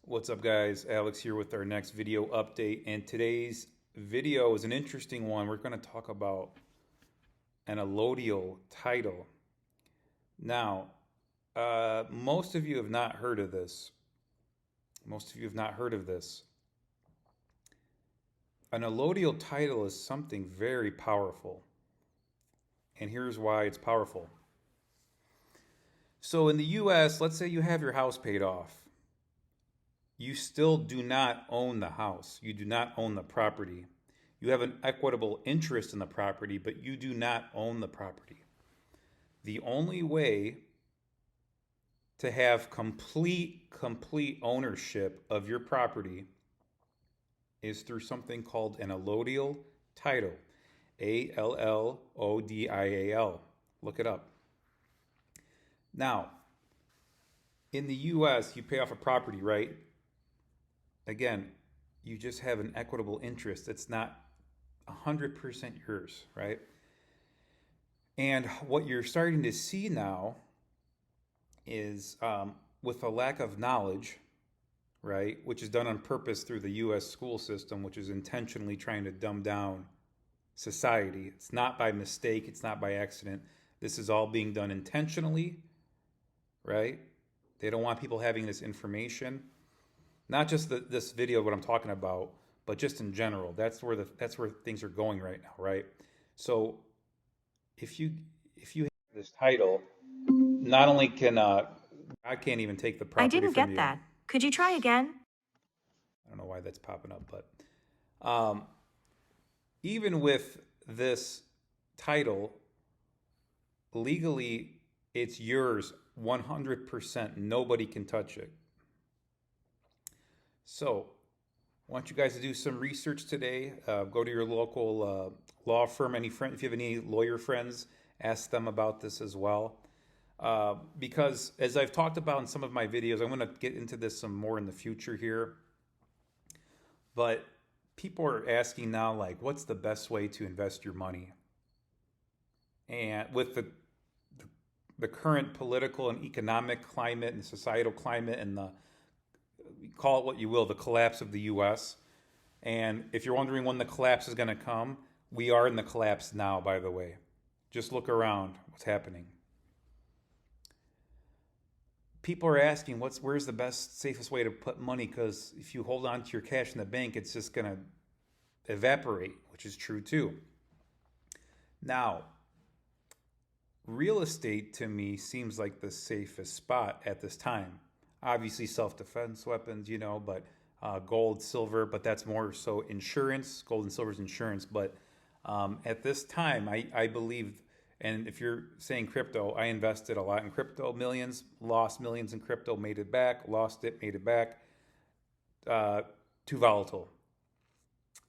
What's up, guys? Alex here with our next video update, and today's video is an interesting one. We're going to talk about an allodial title. Now, most of you have not heard of this. An allodial title is something very powerful, and here's why it's powerful. So in the US, let's say you have your house paid off. You still do not own the house. You do not own the property. You have an equitable interest in the property, but you do not own the property. The only way to have complete ownership of your property is through something called an allodial title. Allodial. Look it up. Now, in the US, you pay off a property, right? Again, you just have an equitable interest. It's not 100% yours, right? And what you're starting to see now is with a lack of knowledge, right, which is done on purpose through the US school system, which is intentionally trying to dumb down society. It's not by mistake, it's not by accident. This is all being done intentionally, right? They don't want people having this information. Not just this video, what I'm talking about, but just in general. That's where things are going right now, right? So if you have this title, not only can I can't even take the property I didn't from get you. that. Could you try again? I don't know why that's popping up, but even with this title, legally, it's yours 100%. Nobody can touch it. So, I want you guys to do some research today. Go to your local law firm. If you have any lawyer friends, ask them about this as well. Because as I've talked about in some of my videos, I'm going to get into this some more in the future here. But people are asking now, like, what's the best way to invest your money? And with the current political and economic climate and societal climate and call it what you will, the collapse of the U.S. And if you're wondering when the collapse is going to come, we are in the collapse now, by the way. Just look around what's happening. People are asking, where's the best, safest way to put money? Because if you hold on to your cash in the bank, it's just going to evaporate, which is true too. Now, real estate to me seems like the safest spot at this time. Obviously self-defense weapons, but gold, silver, but that's more so insurance. Gold and silver is insurance. But at this time, I believe, and if you're saying crypto, I invested a lot in crypto, millions, lost millions in crypto, made it back, lost it, made it back. Too volatile.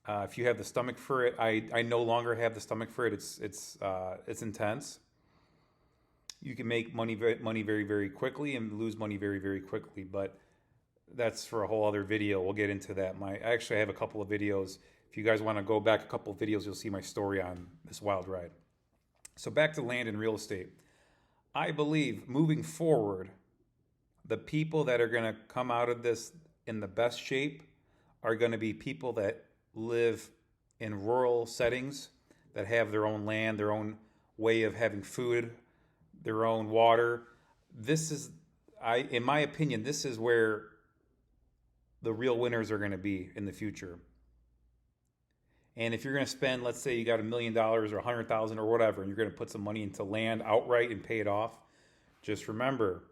If you have the stomach for it, I no longer have the stomach for it. It's intense. You can make money very, very quickly and lose money very, very quickly. But that's for a whole other video. We'll get into that. I actually have a couple of videos. If you guys want to go back a couple of videos, you'll see my story on this wild ride. So back to land and real estate. I believe moving forward, the people that are going to come out of this in the best shape are going to be people that live in rural settings, that have their own land, their own way of having food, their own water. In my opinion, this is where the real winners are going to be in the future. And if you're going to spend, let's say you got $1 million or $100,000 or whatever, and you're going to put some money into land outright and pay it off, just remember,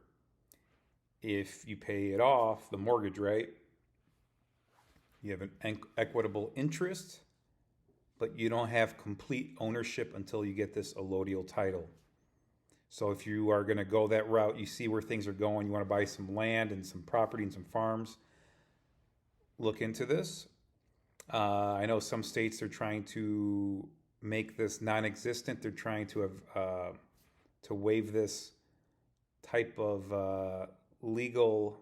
if you pay it off, the mortgage, right, you have an equitable interest, but you don't have complete ownership until you get this allodial title. So if you are going to go that route, you see where things are going, you want to buy some land and some property and some farms, look into this. I know some states are trying to make this non-existent. They're trying to waive this type of legal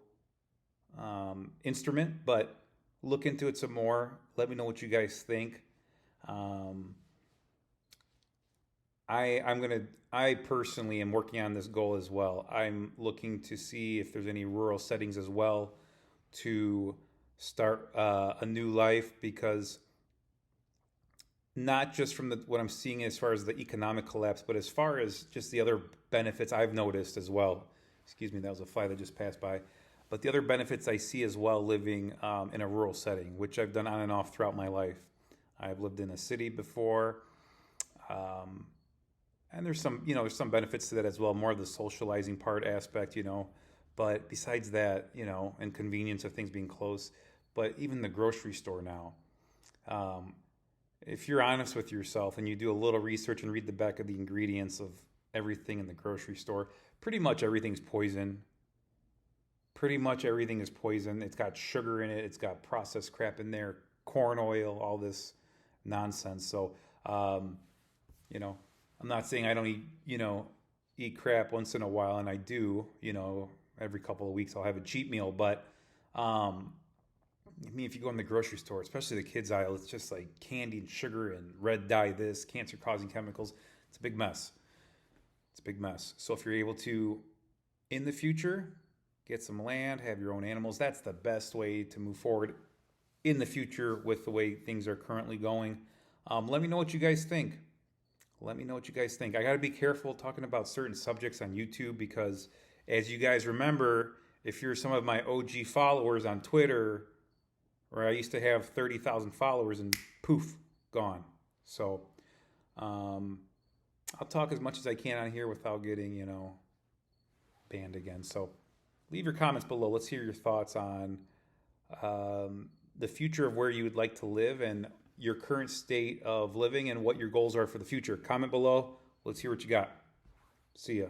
instrument, but look into it some more. Let me know what you guys think. I personally am working on this goal as well. I'm looking to see if there's any rural settings as well to start a new life, because not just from what I'm seeing as far as the economic collapse, but as far as just the other benefits I've noticed as well. Excuse me, that was a fly that just passed by. But the other benefits I see as well living in a rural setting, which I've done on and off throughout my life. I've lived in a city before, and there's some benefits to that as well, more of the socializing part aspect, But besides that, and convenience of things being close, but even the grocery store now. If you're honest with yourself and you do a little research and read the back of the ingredients of everything in the grocery store, pretty much everything's poison. Pretty much everything is poison. It's got sugar in it. It's got processed crap in there, corn oil, all this nonsense. So, I'm not saying I don't eat crap once in a while, and I do, every couple of weeks I'll have a cheat meal. But, if you go in the grocery store, especially the kids aisle, it's just like candy and sugar and red dye this, cancer-causing chemicals. It's a big mess. It's a big mess. So if you're able to, in the future, get some land, have your own animals, that's the best way to move forward in the future with the way things are currently going. Let me know what you guys think. Let me know what you guys think. I got to be careful talking about certain subjects on YouTube because, as you guys remember, if you're some of my OG followers on Twitter, where I used to have 30,000 followers and poof, gone. So I'll talk as much as I can on here without getting, banned again. So leave your comments below. Let's hear your thoughts on the future of where you would like to live and your current state of living and what your goals are for the future. Comment below. Let's hear what you got. See ya.